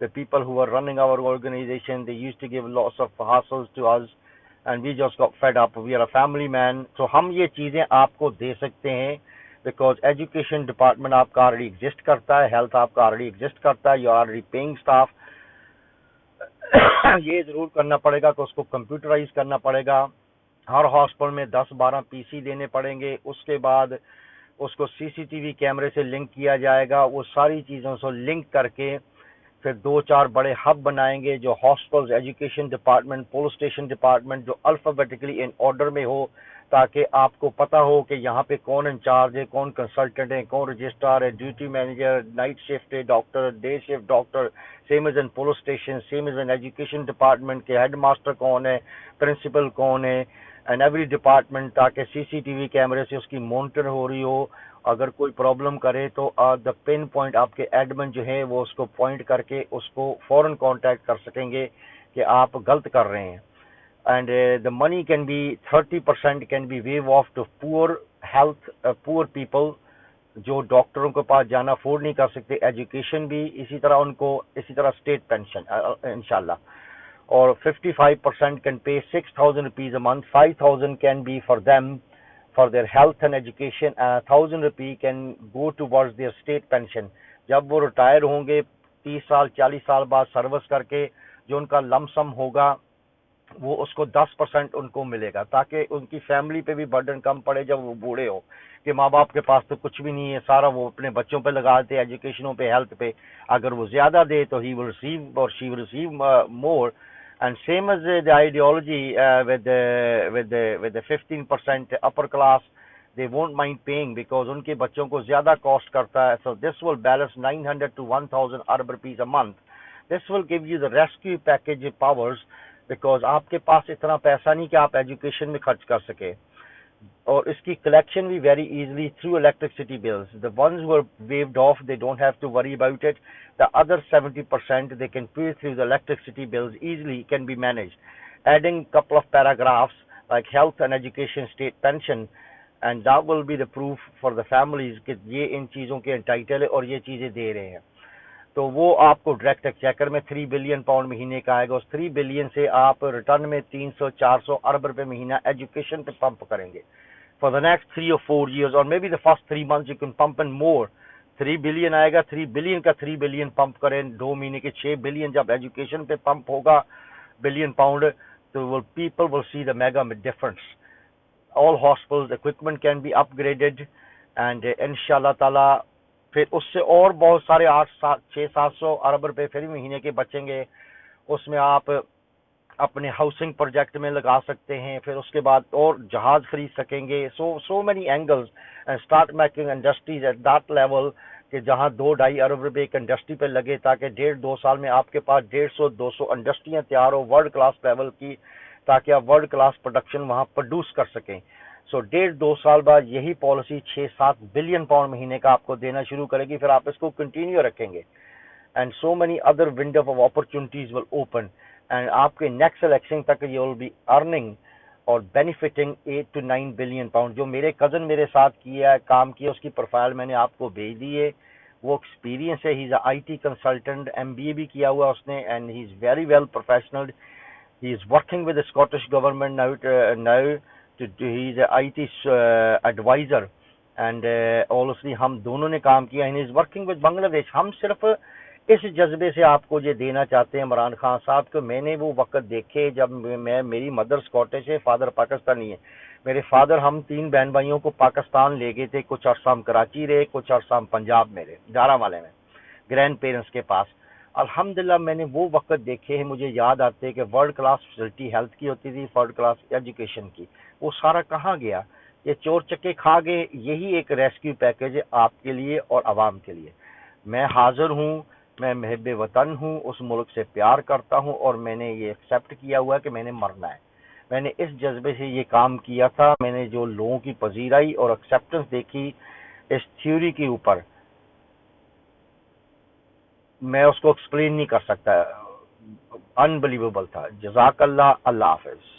the people who were running our organization, they used to give lots of hassles to us, and we just got fed up. We are a family man. So ہم یہ چیزیں آپ کو دے سکتے ہیں because education department آپ کا already exist کرتا ہے, health آپ کا already exist کرتا ہے, you are already paying staff. یہ ضرور کرنا پڑے گا کہ اس کو کمپیوٹرائز کرنا پڑے گا. ہر ہاسپٹل میں 10-12 پی سی دینے پڑیں گے. اس کے بعد اس کو سی سی ٹی وی کیمرے سے لنک کیا جائے گا. وہ ساری چیزوں سے لنک کر کے پھر 2-4 بڑے ہب بنائیں گے جو hospitals, education department, police station department, جو الفابیٹیکلی ان آرڈر میں ہو, تاکہ آپ کو پتہ ہو کہ یہاں پہ کون انچارج ہے, کون کنسلٹنٹ ہے, کون رجسٹرار ہے, ڈیوٹی مینیجر, نائٹ شفٹ ہے doctor, day shift doctor, same از ان پولیس اسٹیشن, سیم از ان ایجوکیشن ڈپارٹمنٹ کے ہیڈ ماسٹر کون ہے, پرنسپل کون ہے, اینڈ ایوری ڈپارٹمنٹ, تاکہ سی سی ٹی وی کیمرے سے اس کی مانیٹر ہو رہی ہو. اگر کوئی پرابلم کرے تو دا پن پوائنٹ آپ کے ایڈمن جو ہے وہ اس کو پوائنٹ کر کے اس کو فوراً کانٹیکٹ کر سکیں گے کہ آپ غلط کر رہے ہیں. And the money can be 30% can be waive off to poor health, poor people جو ڈاکٹروں کے پاس جانا افورڈ نہیں کر سکتے, ایجوکیشن بھی اسی طرح ان کو, اسی طرح اسٹیٹ پینشن انشاءاللہ. اور 55% can pay 6,000 rupees a month, 5,000 can be for them for their health and education, and 1,000 rupee can go towards their state pension. جب وہ ریٹائر ہوں گے 30 سال 40 سال بعد سروس کر کے, جو ان کا لم سم ہوگا وہ اس کو 10% ان کو ملے گا, تاکہ ان کی فیملی پہ بھی برڈن کم پڑے جب وہ بوڑھے ہو, کہ ماں باپ کے پاس تو کچھ بھی نہیں ہے, سارا وہ اپنے بچوں پہ لگا دیتے, ایجوکیشنوں پہ, ہیلتھ پہ. اگر وہ زیادہ دے تو he will receive or she will receive more. And same as the ideology with the 15% upper class, they won't mind paying because ان کے بچوں کو زیادہ کاسٹ کرتا ہے. So this will balance 900 to 1,000 Arab rupees a month. This will give you the rescue package powers because آپ کے پاس اتنا پیسہ نہیں کہ آپ ایجوکیشن میں خرچ کر سکے. اور اس کی کلیکشن بھی very easily through electricity bills. The ones who are waived off, they don't have to worry about it. The other 70% they can pay through the electricity bills easily, can be managed. Adding couple of paragraphs like health and education, state pension, and that will be the proof for the families کہ یہ ان چیزوں کے entitle ہے اور یہ چیزیں دے رہے ہیں. تو وہ آپ کو ڈائریکٹ ایکسچیکر میں 3 بلین پاؤنڈ مہینے کا آئے گا. اس 3 بلین سے آپ ریٹرن میں 300-400 ارب روپے مہینہ ایجوکیشن پہ پمپ کریں گے for the next 3 or 4 years, or maybe the first 3 months you can pump in more. 3 billion آئے گا, 3 بلین کا 3 بلین پمپ کریں 2 مہینے کے 6 بلین جب ایجوکیشن پہ پمپ ہوگا بلین پاؤنڈ, تو people will see the mega difference. All hospitals equipment can be upgraded, and انشاءاللہ تعالی پھر اس سے اور بہت سارے 600-700 ارب روپے پھر مہینے کے بچیں گے. اس میں آپ اپنے ہاؤسنگ پروجیکٹ میں لگا سکتے ہیں, پھر اس کے بعد اور جہاز خرید سکیں گے. So many angles, and start making industries at that level کہ جہاں 2-2.5 ارب روپے ایک انڈسٹری پہ لگے, تاکہ 1.5-2 سال میں آپ کے پاس 150-200 انڈسٹریاں تیار ہو ورلڈ کلاس لیول کی, تاکہ آپ ورلڈ کلاس پروڈکشن وہاں پروڈیوس کر سکیں. 1.5-2 سال بعد یہی پالیسی 6-7 بلین پاؤنڈ مہینے کا آپ کو دینا شروع کرے گی, پھر آپ اس کو کنٹینیو رکھیں گے. And so many other window of opportunities will open, and آپ کے نیکسٹ الیکشن تک یو ول بی ارننگ اور بینیفٹنگ 8-9 بلین پاؤنڈ. جو میرے کزن میرے ساتھ کیا ہے, کام کیا, اس کی پروفائل میں نے آپ کو بھیج دی ہے. وہ ایکسپیرینس ہے, he is a I T consultant, MBA بھی کیا ہوا اس نے, and he is very well professional. He is working with the Scottish government now he is a IT advisor, and obviously ہم دونوں نے کام کیا. He is working with Bangladesh. ہم صرف اس جذبے سے آپ کو یہ دینا چاہتے ہیں عمران خان صاحب کہ میں نے وہ وقت دیکھے جب میری مدر اسکاٹش ہے, فادر پاکستانی ہے. میرے فادر, ہم 3 بہن بھائیوں کو پاکستان لے گئے تھے. کچھ عرصہ ہم کراچی رہے, کچھ عرصہ ہم پنجاب میں رہے, جارہ والے میں گرینڈ پیرنٹس کے پاس. الحمدللہ میں نے وہ وقت دیکھے ہیں, مجھے یاد آتے ہیں کہ ورلڈ کلاس فیسلٹی ہیلتھ کی ہوتی تھی, ورلڈ کلاس ایجوکیشن کی. وہ سارا کہاں گیا؟ یہ چور چکے کھا گئے. یہی ایک ریسکیو پیکیج ہے آپ کے لیے اور عوام کے لیے. میں حاضر ہوں, میں محب وطن ہوں, اس ملک سے پیار کرتا ہوں, اور میں نے یہ ایکسیپٹ کیا ہوا ہے کہ میں نے مرنا ہے. میں نے اس جذبے سے یہ کام کیا تھا. میں نے جو لوگوں کی پذیرائی اور ایکسیپٹنس دیکھی اس تھیوری کے اوپر, میں اس کو ایکسپلین نہیں کر سکتا. انبلیویبل تھا. جزاک اللہ. اللہ حافظ.